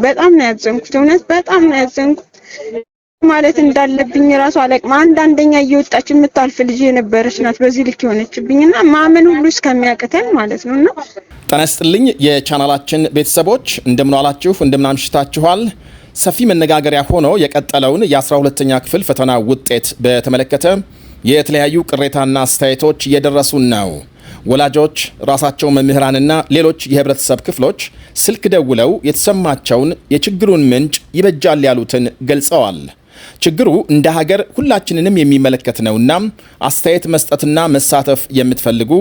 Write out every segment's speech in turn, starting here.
በጣም ነው ያዘንኩት እውነት በጣም ነው ያዘንኩት ማለት እንዳለብኝ ራሱ አለቅም አንደኛ እየወጣች የምታልፍ ልጅ የነበረች ናት በዚህ ልክ ሆነችብኝና ማመን ሁሉ እስከሚያቀተን ማለት ነውና ጤና ይስጥልኝ የቻናላችን ቤተሰቦች እንደምን ዋላችሁ እንደምን አምሽታችኋል ሰፊ መነጋገሪያ ሆኖ የቀጠለውን የ12ኛ ክፍል ፈተና ውጤት በተመለከተ የተለያዩ ቅሬታና አስተያየቶች እየደረሱን ነው ወላጆች ራሳቸው መምህራንና ሌሎች የህብረተሰብ ክፍሎች ስልክ ደውለው የተሰማቸውን የችግሩን ምንጭ ይበጃል ያሉትን ገልጸዋል ችግሩ እንደ ሀገር ሁላችንንም የሚመለከት ነውና አስተያየት መስጠትና መሳተፍ የምትፈልጉ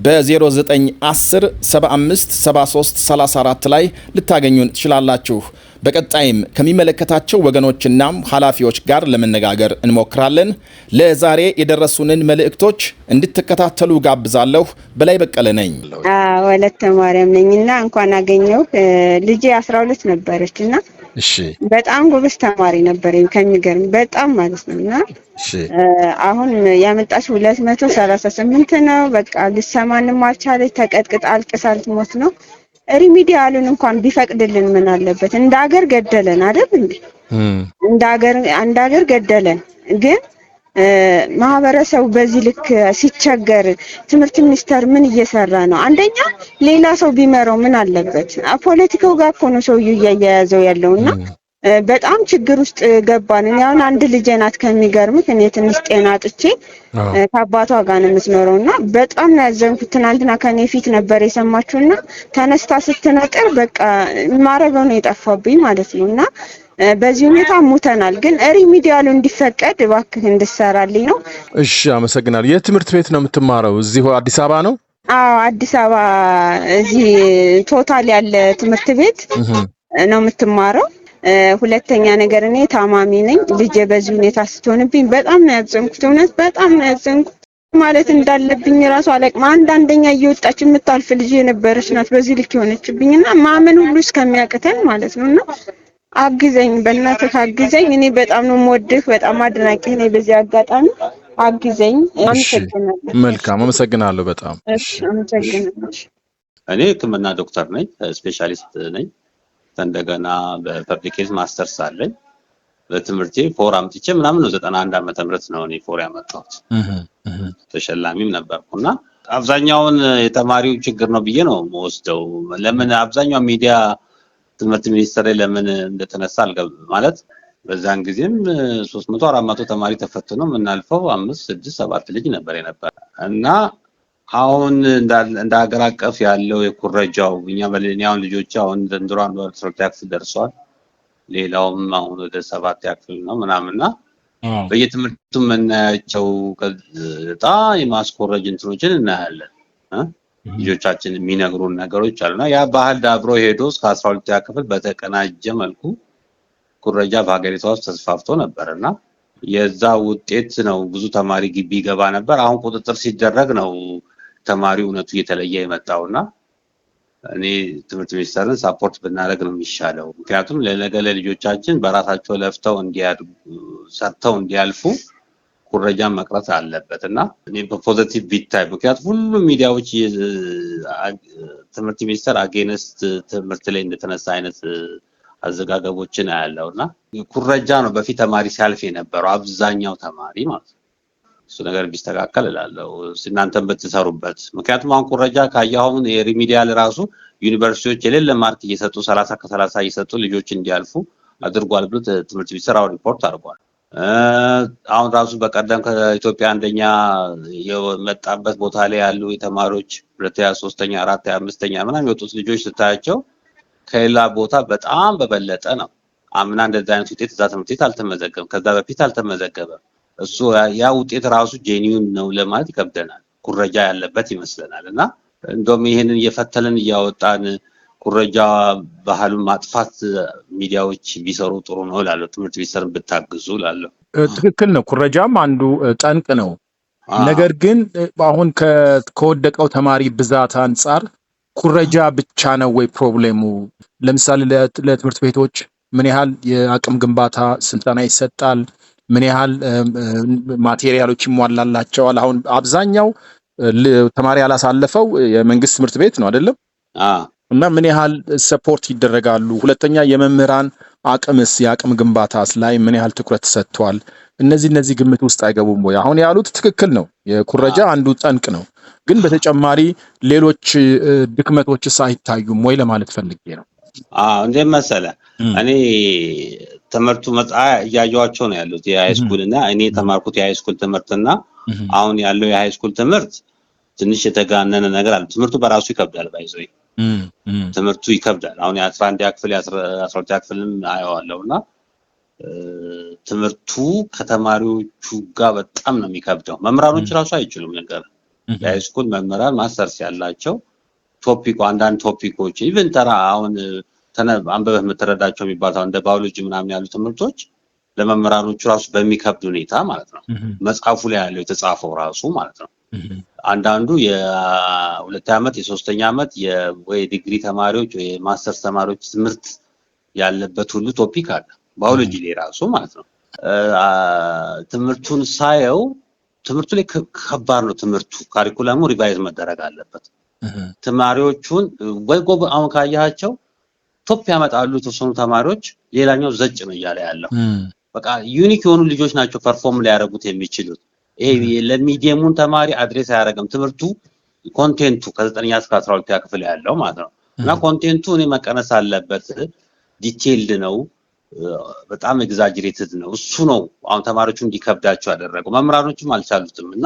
በ0910 75 73 34 ላይ ልታገኙን ትችላላችሁ በቀጣይም ከሚመለከታቸው ወገኖችና ኃላፊዎች ጋር ለመነጋገር እንሞክራለን ለዛሬ የደረሱንን መልእክቶች እንድትከታተሉ ጋብዛለሁ በላይ በቀለ ነኝ ወለተ ማርያም ነኝና እንኳን አገኘው ልጄ 12 ነበረችና እሺ በጣም ጎበዝ ተማሪ ነበር ከሚገርም በጣም ማለት ነውና እሺ አሁን ያመጣሽ 238 ነው በቃ ልሰማንም አልቻለች ተቀጥቅጣ አልቅሳል ትሞት ነው ሪሚዲያሉን እንኳን ቢፈቅድልን ምን አለበት እንደ ሀገር ገደለን አይደል እንዴ እንደ ሀገር ገደለን ግን ማህበረሰቡ በዚህ ልክ ሲቸገር ትምህርት ሚኒስተር ምን እየሰራ ነው አንደኛ ሌላ ሰው ቢመረው ምን አለበት ፖለቲካው ጋር እኮ ነው ሰው እያያያዘው ያለውና በጣም ችግር ውስጥ ገባን ያውን አንድ ልጅ ናት ከሚገርምት እኔ ትንሽ ጤና አጥቼ ከአባቷ ጋር ነው የምትኖረውና በጣም ያዘንኩት ትናንትና ከኔ ፊት ነበር የሰማችውና ተነስታ ስትነጥር በቃ ማረገው ነው የጠፋብኝ ማለት ነውና በዚህ ሁኔታ ሙተናል ግን ሪሚዲያሉ እንዲፈቀድ እባክህ እንድሰራልኝ ነው እሺ አመሰግናለሁ የትምህርት ቤት ነው የምትማረው እዚህ አዲስ አበባ ነው አዎ አዲስ አበባ እዚህ ቶታል ያለ ትምህርት ቤት ነው የምትማረው ሁለተኛ ነገር እኔ ታማሚ ነኝ ልጄ በዚህ ሁኔታ ስትሆንብኝ በጣም ነው ያዘንኩት እውነት በጣም ነው ያዘንኩት ማለት እንዳለብኝ ራሱ አለቅም አንደኛ እየወጣች የምታልፍ ልጅ የነበረች ናት በዚህ ልክ ሆነችብኝና ማመን ሁሉ እስከሚያቀተን ማለት ነውና አግዘኝ በእናትህ አግዘኝ እኔ በጣም ነው የምወድህ በጣም አድናቂ ነኝ በዚህ አጋጣሚ አግዘኝ አመሰግናለሁ መልካም አመሰግናለሁ በጣም እሺ አመሰግናለሁ እኔ ህክምና ዶክተር ነኝ ስፔሻሊስት ነኝ እንደገና በፐብሊክ ሄልዝ ማስተርስ አለኝ በትምህርቴ ፎር አምጥቼ ምናምን ነው 91 ዓመተ ምህረት ነው እኔ ፎር ያመጣሁት ተሸላሚም ነበርኩና አብዛኛውን የተማሪው ችግር ነው ብዬ ነው ወስደው ለምን አብዛኛው ሚዲያ ትምህርት ሚኒስቴር ለምን እንደተነሳ ማለት በዛን ጊዜም 300 400 ተማሪ ተፈትኖ ምናልፈው 5 6 7 ልጅ ነበር የነበር እና አሁን እንደ ሀገር አቀፍ ያለው የኩረጃው እኛ በሌላው ልጆች አሁን ዘንድሮ አንዱ 12 ያክል ደርሷል ሌላውም አሁን ወደ 7 ያክል ነው ምናምንና በየትምህርቱ መናያቸው ከዛ የማስኮረጅ እንትኖችን እናያለን ልጆቻችን የሚነግሩን ነገሮች አሉና ያ ባህል ዳብሮ ሄዶ እስከ 12 ያክል በተቀናጀ መልኩ ኩረጃ በሀገሪቷ ውስጥ ተስፋፍቶ ነበርና የዛ ውጤት ነው ብዙ ተማሪ ግቢ ገባ ነበር አሁን ቁጥጥር ሲደረግ ነው ተማሪው እውነቱ እየተለየ የመጣውና እኔ ትምህርት ሚኒስቴርን ሰፖርት ብናደርግ ነው የሚሻለው ምክንያቱም ለነገ ለልጆቻችን በራሳቸው ለፍተው እንዲያድጉ ሰርተው እንዲያልፉ ኩረጃን መቅረት አለበትና እኔ በፖዚቲቭ ቢታይ ምክንያቱም ሁሉ ሚዲያዎች ትምህርት ሚኒስቴር አጌንስት ትምህርት ላይ እንደተነሳ አይነት አዘጋገቦችን አያለውና ኩረጃ ነው በፊት ተማሪ ሲያልፍ የነበረው አብዛኛው ተማሪ ማለት ነው እሱ ነገር ቢስተካከል እላለሁ እናንተም በተሰሩበት ምክንያቱም አሁን ኩረጃ ካያሁን የሪሚዲያል ራሱ ዩኒቨርሲቲዎች የሌለ ማርክ እየሰጡ 30 ከ30 እየሰጡ ልጆች እንዲያልፉ አድርጓል ብሎ ትምህርት ሚኒስቴር ሪፖርት አድርጓል አሁን ራሱ በቀደም ከኢትዮጵያ አንደኛ የመጣበት ቦታ ላይ ያሉ የተማሪዎች ሁለተኛ ሶስተኛ አራተኛ አምስተኛ ምናምን የወጡት ልጆች ስታያቸው ከሌላ ቦታ በጣም በበለጠ ነው አምና እንደዛ አይነት ውጤት እዛ ትምህርት ቤት አልተመዘገበም ከዛ በፊት አልተመዘገበም እሱ ያ ውጤት ራሱ ጄኒዩን ነው ለማለት ይከብደናል ኩረጃ ያለበት ይመስለናልና እንደውም ይሄንን እየፈተልን እያወጣን ኩረጃ ባህሉን ማጥፋት ሚዲያዎች ቢሰሩ ጥሩ ነው እላለሁ ትምህርት ሚኒስቴርን ብታግዙ እላለሁ ትክክል ነው ኩረጃም አንዱ ጠንቅ ነው ነገር ግን አሁን ከወደቀው ተማሪ ብዛት አንፃር ኩረጃ ብቻ ነው ወይ ፕሮብሌሙ ለምሳሌ ለትምህርት ቤቶች ምን ያህል የአቅም ግንባታ ስልጠና ይሰጣል ምን ያህል ማቴሪያሎች ይሟላላቸዋል አሁን አብዛኛው ተማሪ ያላሳለፈው የመንግስት ትምህርት ቤት ነው አይደለም እና ምን ያህል ሰፖርት ይደረጋሉ? ሁለተኛ የመምህራን አቅምስ የአቅም ግንባታስ ላይ ምን ያህል ትኩረት ተሰጥቷል? እነዚህ ግምት ውስጥ አይገቡም ወይ? አሁን ያሉት ትክክል ነው። የኩረጃ አንዱ ጠንቅ ነው። ግን በተጨማሪ ሌሎች ድክመቶችስ አይታዩም ወይ ለማለት ፈልጌ ነው። እንደ መሰለ እኔ ትምህርቱ እያየኋቸው ነው ያሉት የሃይስኩል እና እኔ ተማርኩት የሃይስኩል ትምህርትና አሁን ያለው የሃይስኩል ትምህርት ትንሽ የተጋነነ ነገር አለ። ትምህርቱ በራሱ ይከብዳል። ባይዘይ ትምህርቱ ይከብዳል። አሁን የ11 ክፍል የ12 ክፍልም አየዋለሁና ትምህርቱ ከተማሪዎቹ ጋር በጣም ነው የሚከብደው። መምህራኖች ራሱ አይችሉም ነገር የሃይስኩል መምህራን ማስተርስ ያላቸው አንዳንድ ቶፒኮች ኢቭን ተራ አሁን አንበበህ የምትረዳቸው የሚባለው እንደ ባዮሎጂ ምናምን ያሉ ትምህርቶች ለመምህራኖቹ ራሱ በሚከብድ ሁኔታ ማለት ነው መጽሐፉ ላይ ያለው የተጻፈው ራሱ ማለት ነው። አንዳንዱ የ2 ዓመት የ3ኛ ዓመት ወይ ዲግሪ ተማሪዎች ወይ ማስተርስ ተማሪዎች ትምህርት ያለበት ሁሉ ቶፒክ አለ ባዮሎጂ ላይ ራሱ ማለት ነው። ትምህርቱን ሳየው ትምህርቱ ላይ ከባድ ነው። ትምህርቱ ካሪኩለሙ ሪቫይዝ መደረግ አለበት። ተማሪዎቹን ወይ አሁን ካያቸው ቶፕ ያመጣሉ የተወሰኑ ተማሪዎች፣ ሌላኛው ዘጭ ነው እያለ ያለው በቃ ዩኒክ የሆኑ ልጆች ናቸው ፐርፎርም ሊያደርጉት የሚችሉት። ይሄ ለሚዲየሙን ተማሪ አድሬስ አያደርግም ትምህርቱ ኮንቴንቱ ከ9ኛ እስከ 12ኛ ክፍል ያለው ማለት ነው። እና ኮንቴንቱ እኔ መቀነስ አለበት። ዲቴይልድ ነው፣ በጣም ኤግዛጀሬትድ ነው። እሱ ነው አሁን ተማሪዎቹ እንዲከብዳቸው ያደረገው። መምህራኖቹም አልቻሉትም እና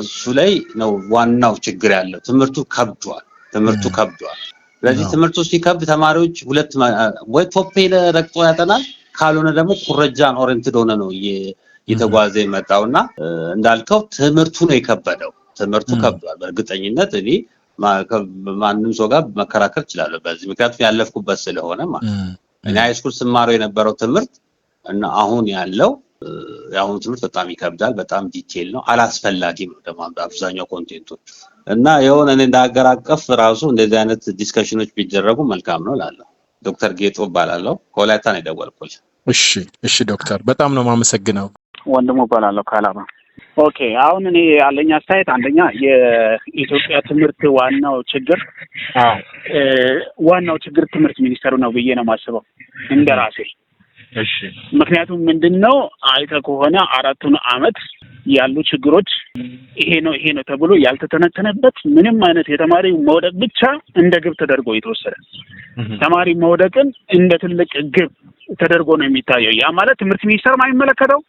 እሱ ላይ ነው ዋናው ችግር ያለው። ትምህርቱ ከብዷል። ስለዚህ ትምህርቱ ሲከብድ ተማሪዎች ወይ ቶፕ ረግጦ ያጠናል፣ ካልሆነ ደግሞ ኩረጃን ኦሪየንትድ ሆነ ነው እየተጓዘ የመጣውና እንዳልከው ትምህርቱ ነው የከበደው። ትምህርቱ ከብዷል። በእርግጠኝነት እኔ ማንም ሰው ጋር መከራከር እችላለሁ በዚህ ምክንያቱም ያለፍኩበት ስለሆነ ማለት ነው። እኔ ሃይስኩል ስማረው የነበረው ትምህርት እና አሁን ያለው ያሁኑ ትምህርት በጣም ይከብዳል። በጣም ዲቴይል ነው፣ አላስፈላጊም ነው ደግሞ አብዛኛው ኮንቴንቶች እና የሆነ እንደ ሀገር አቀፍ ራሱ እንደዚህ አይነት ዲስከሽኖች ቢደረጉ መልካም ነው እላለሁ። ዶክተር ጌጦ እባላለሁ ከወላይታ ነው የደወልኩት። እሺ ዶክተር በጣም ነው የማመሰግነው። ወንድሙ እባላለሁ ከአላባ። ኦኬ አሁን እኔ ያለኝ አስተያየት አንደኛ የኢትዮጵያ ትምህርት ዋናው ችግር ትምህርት ሚኒስቴሩ ነው ብዬ ነው የማስበው እንደራሴ። እሺ ምክንያቱም ምንድነው አይተህ ከሆነ 4ቱን አመት ያሉ ችግሮች ይሄ ነው ተብሎ ያልተተነተነበት ምንም አይነት የተማሪ መውደቅ ብቻ እንደ ግብ ተደርጎ የተወሰደ ተማሪ መውደቅን እንደ ትልቅ ግብ ተደርጎ ነው የሚታየው። ያ ማለት ትምህርት ሚኒስቴር ማይመለከተው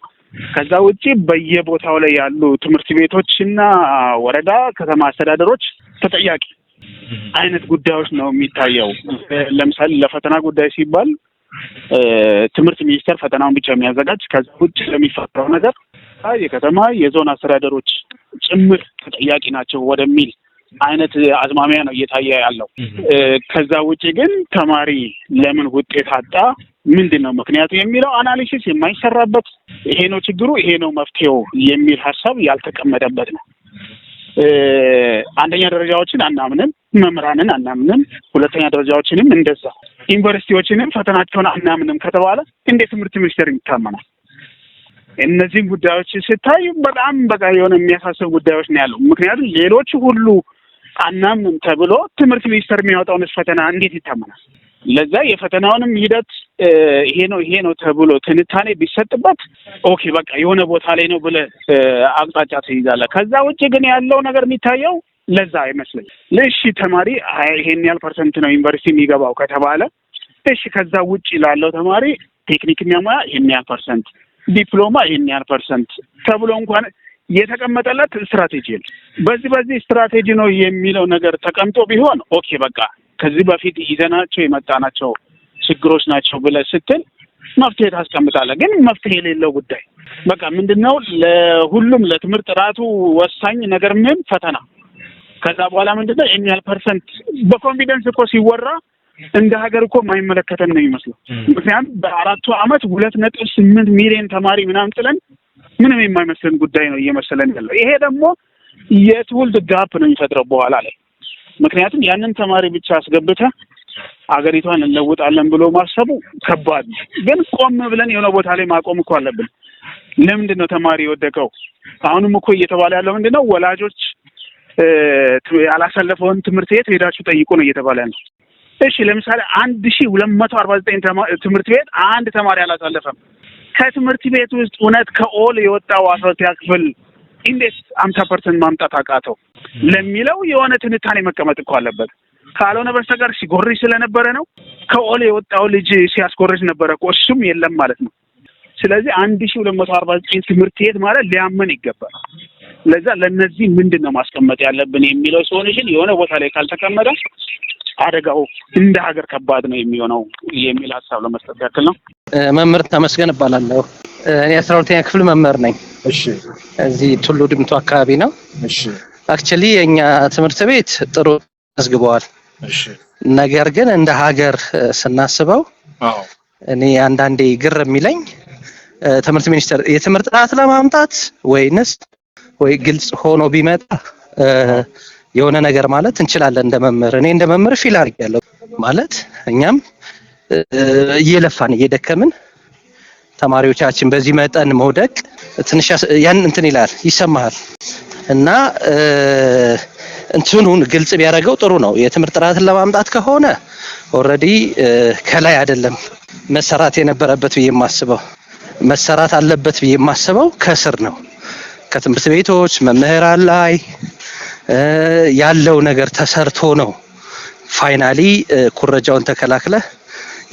ከዛ ውጪ በየቦታው ላይ ያሉ ትምህርት ቤቶችና ወረዳ ከተማ አስተዳደሮች ተጠያቂ አይነት ጉዳዮች ነው የሚታየው። ለምሳሌ ለፈተና ጉዳይ ሲባል ትምህርት ሚኒስቴር ፈተናውን ብቻ የሚያዘጋጅ ከዛ ውጪ ለሚፈጠረው ነገር የከተማ የዞን አስተዳደሮች ጭምር ተጠያቂ ናቸው ወደሚል አይነት አዝማሚያ ነው እየታየ ያለው። ከዛ ውጪ ግን ተማሪ ለምን ውጤት አጣ፣ ምንድነው ምክንያቱ የሚለው አናሊሲስ የማይሰራበት ይሄ ነው ችግሩ፣ ይሄ ነው መፍትሄው የሚል ሐሳብ ያልተቀመጠበት ነው። አንደኛ ደረጃዎችን አናምንም፣ መምህራንን አናምንም፣ ሁለተኛ ደረጃዎችንም እንደዛ፣ ዩኒቨርሲቲዎችንም ፈተናቸውን አናምንም ከተባለ እንዴት ትምህርት ሚኒስቴር ይታመናል? እነዚህም ጉዳዮች ሲታይ በጣም በቃ የሆነ የሚያሳስብ ጉዳዮች ነው ያለው። ምክንያቱም ሌሎች ሁሉ አናምንም ተብሎ ትምህርት ሚኒስቴር የሚያወጣውን ፈተና እንዴት ይታመናል? ለዛ የፈተናውንም ሂደት ይሄ ነው ተብሎ ትንታኔ ቢሰጥበት ኦኬ በቃ የሆነ ቦታ ላይ ነው ብለህ አቅጣጫ ትይዛለህ። ከዛ ውጭ ግን ያለው ነገር የሚታየው ለዛ አይመስልም። ለሺ ተማሪ ይሄን ያህል ፐርሰንት ነው ዩኒቨርሲቲ የሚገባው ከተባለ እሺ ከዛ ውጭ ላለው ተማሪ ቴክኒክና ሙያ ይሄን ያህል ፐርሰንት፣ ዲፕሎማ ይሄን ያህል ፐርሰንት ተብሎ እንኳን የተቀመጠለት ስትራቴጂ ነው። በዚህ ስትራቴጂ ነው የሚለው ነገር ተቀምጦ ቢሆን ኦኬ በቃ ከዚህ በፊት ይዘናቸው የመጣናቸው ችግሮች ናቸው ብለህ ስትል መፍትሄ ታስቀምጣለህ። ግን መፍትሄ የሌለው ጉዳይ በቃ ምንድነው ለሁሉም ለትምህርት ጥራቱ ወሳኝ ነገር ምን ፈተና፣ ከዛ በኋላ ምንድነው ይሄን ያህል ፐርሰንት በኮንፊደንስ እኮ ሲወራ እንደ ሀገር እኮ የማይመለከተን ነው የሚመስለው። ምክንያቱም በ4 አመት 2.8 ሚሊዮን ተማሪ ምናምን ጥለን ምንም የማይመስለን ጉዳይ ነው እየመሰለን ያለው። ይሄ ደግሞ የትውልድ ጋፕ ነው የሚፈጥረው በኋላ ላይ። ምክንያቱም ያንን ተማሪ ብቻ አስገብተህ አገሪቷን እንለውጣለን ብሎ ማሰቡ ከባድ ነው። ግን ቆም ብለን የሆነ ቦታ ላይ ማቆም እኮ አለብን። ለምንድን ነው ተማሪ የወደቀው? አሁንም እኮ እየተባለ ያለው ምንድነው ወላጆች ያላሳለፈውን ትምህርት ቤት ሄዳችሁ ጠይቁ ነው እየተባለ ነው። እሺ ለምሳሌ 1249 ትምህርት ቤት አንድ ተማሪ አላሳለፈም። ከትምህርት ቤት ውስጥ እውነት ከኦል የወጣው 12ኛ ክፍል እንዴት 50% ማምጣት አቃተው ለሚለው የሆነ ትንታኔ መቀመጥ እኮ አለበት። ካልሆነ በስተቀር ሲጎርሽ ስለነበረ ነው። ከኦል የወጣው ልጅ ሲያስጎርሽ ነበረ እኮ እሱም የለም ማለት ነው። ስለዚህ 1249 ትምህርት ቤት ማለት ሊያመን ይገባል። ለዛ ለነዚህ ምንድነው ማስቀመጥ ያለብን የሚለው ሶሉሽን የሆነ ቦታ ላይ ካልተቀመጠ አደጋው እንደ ሀገር ከባድ ነው የሚሆነው የሚል ሀሳብ ለመስጠት ያክል ነው። መምህር ተመስገን እባላለሁ። እኔ 12ኛ ክፍል መምህር ነኝ። እሺ እዚህ ቱሉ ድምቱ አካባቢ ነው። እሺ አክቹሊ የኛ ትምህርት ቤት ጥሩ ተዝግበዋል። እሺ ነገር ግን እንደ ሀገር ስናስበው እኔ አንዳንዴ ግር የሚለኝ ትምህርት ሚኒስቴር የትምህርት ጥራት ለማምጣት ወይ ግልጽ ሆኖ ቢመጣ የሆነ ነገር ማለት እንችላለን። እንደ መምህር እኔ እንደ መምህር ፊል አድርጌያለሁ ማለት እኛም እየለፋን እየደከምን ተማሪዎቻችን በዚህ መጠን መውደቅ ትንሽ ያን እንትን ይላል ይሰማሃል። እና እንትኑን ግልጽ ቢያደርገው ጥሩ ነው። የትምህርት ጥራትን ለማምጣት ከሆነ ኦልሬዲ ከላይ አይደለም መሰራት የነበረበት ብዬ የማስበው መሰራት አለበት ብዬ የማስበው ከስር ነው። ከትምህርት ቤቶች መምህራን ላይ ያለው ነገር ተሰርቶ ነው ፋይናሊ ኩረጃውን ተከላክለ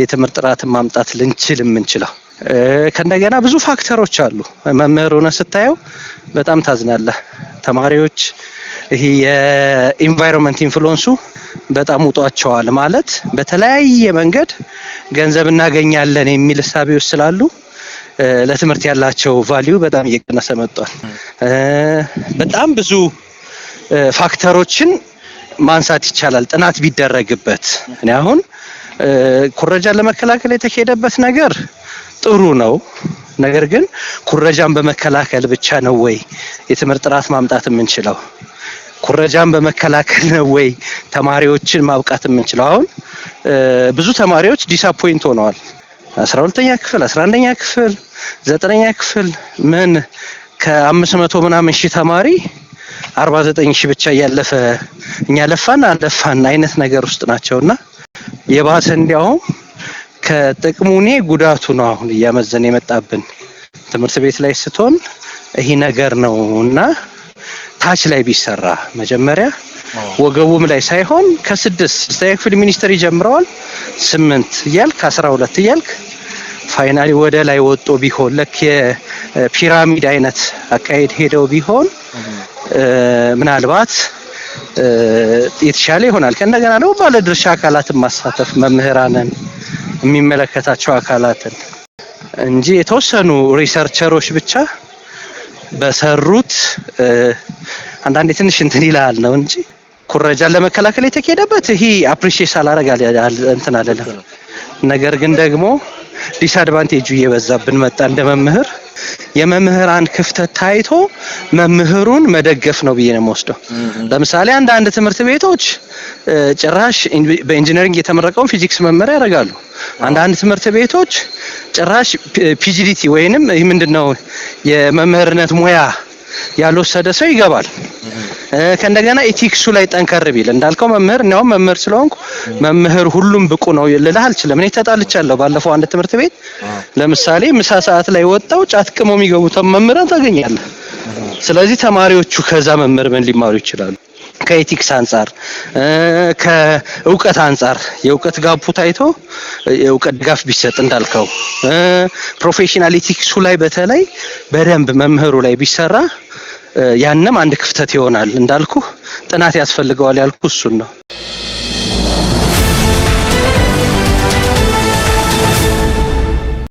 የትምህርት ጥራትን ማምጣት ልንችል የምንችለው። ከእንደገና ብዙ ፋክተሮች አሉ። መምህር ሆነ ስታየው በጣም ታዝናለህ። ተማሪዎች ይሄ የኢንቫይሮንመንት ኢንፍሉዌንሱ በጣም ውጧቸዋል ማለት በተለያየ መንገድ ገንዘብ እናገኛለን የሚል እሳቤዎች ስላሉ ለትምህርት ያላቸው ቫልዩ በጣም እየቀነሰ መጥቷል። በጣም ብዙ ፋክተሮችን ማንሳት ይቻላል ጥናት ቢደረግበት። እኔ አሁን ኩረጃን ለመከላከል የተሄደበት ነገር ጥሩ ነው። ነገር ግን ኩረጃን በመከላከል ብቻ ነው ወይ የትምህርት ጥራት ማምጣት የምንችለው? ኩረጃን በመከላከል ነው ወይ ተማሪዎችን ማብቃት የምንችለው? አሁን ብዙ ተማሪዎች ዲስአፖይንት ሆነዋል። 12ኛ ክፍል 11ኛ ክፍል 9ኛ ክፍል ምን ከ500 ምናምን ሺህ ተማሪ 49 ሺህ ብቻ እያለፈ እኛ ለፋን አለፋን አይነት ነገር ውስጥ ናቸውና የባሰ እንዲያውም ከጥቅሙኔ ጉዳቱ ነው አሁን እያመዘነ የመጣብን። ትምህርት ቤት ላይ ስትሆን ይሄ ነገር ነውና ታች ላይ ቢሰራ መጀመሪያ ወገቡም ላይ ሳይሆን ከ6 ክፍል ሚኒስትር ይጀምራል 8 እያልክ 12 እያልክ ፋይናሊ ወደ ላይ ወጦ ቢሆን ለክ የፒራሚድ አይነት አካሄድ ሄደው ቢሆን ምናልባት የተሻለ ይሆናል። ከእንደገና ደግሞ ባለድርሻ አካላትን ማሳተፍ መምህራንን የሚመለከታቸው አካላትን እንጂ የተወሰኑ ሪሰርቸሮች ብቻ በሰሩት አንዳንዴ ትንሽ እንትን ይላል ነው እንጂ ኩረጃን ለመከላከል የተኬደበት ይሄ አፕሪሺየት አላረጋል እንትን አይደለም። ነገር ግን ደግሞ ዲስአድቫንቴጁ እየበዛብን መጣ። እንደ መምህር የመምህራን ክፍተት ታይቶ መምህሩን መደገፍ ነው ብዬ ነው የምወስደው። ለምሳሌ አንዳንድ ትምህርት ቤቶች ጭራሽ በኢንጂነሪንግ የተመረቀውን ፊዚክስ መመሪያ ያደርጋሉ። አንዳንድ ትምህርት ቤቶች ጭራሽ ፒጂዲቲ ወይንም ይህ ምንድነው የመምህርነት ሙያ ያልወሰደ ሰው ይገባል። ከእንደገና ኤቲክሱ ላይ ጠንከር ቢል እንዳልከው መምህር ነው መምህር ስለሆንኩ መምህር ሁሉም ብቁ ነው ልልህ አልችልም። እኔ ተጣልቻለሁ። ባለፈው አንድ ትምህርት ቤት ለምሳሌ ምሳ ሰዓት ላይ ወጣው ጫት ቅመው የሚገቡ መምህራን ታገኛለህ። ስለዚህ ተማሪዎቹ ከዛ መምህር ምን ሊማሩ ይችላሉ? ከኤቲክስ አንፃር ከእውቀት አንፃር የእውቀት ጋፑ ታይቶ የእውቀት ድጋፍ ቢሰጥ እንዳልከው ፕሮፌሽናል ኤቲክሱ ላይ በተለይ በደንብ መምህሩ ላይ ቢሰራ ያንም አንድ ክፍተት ይሆናል። እንዳልኩ ጥናት ያስፈልገዋል ያልኩ እሱን ነው።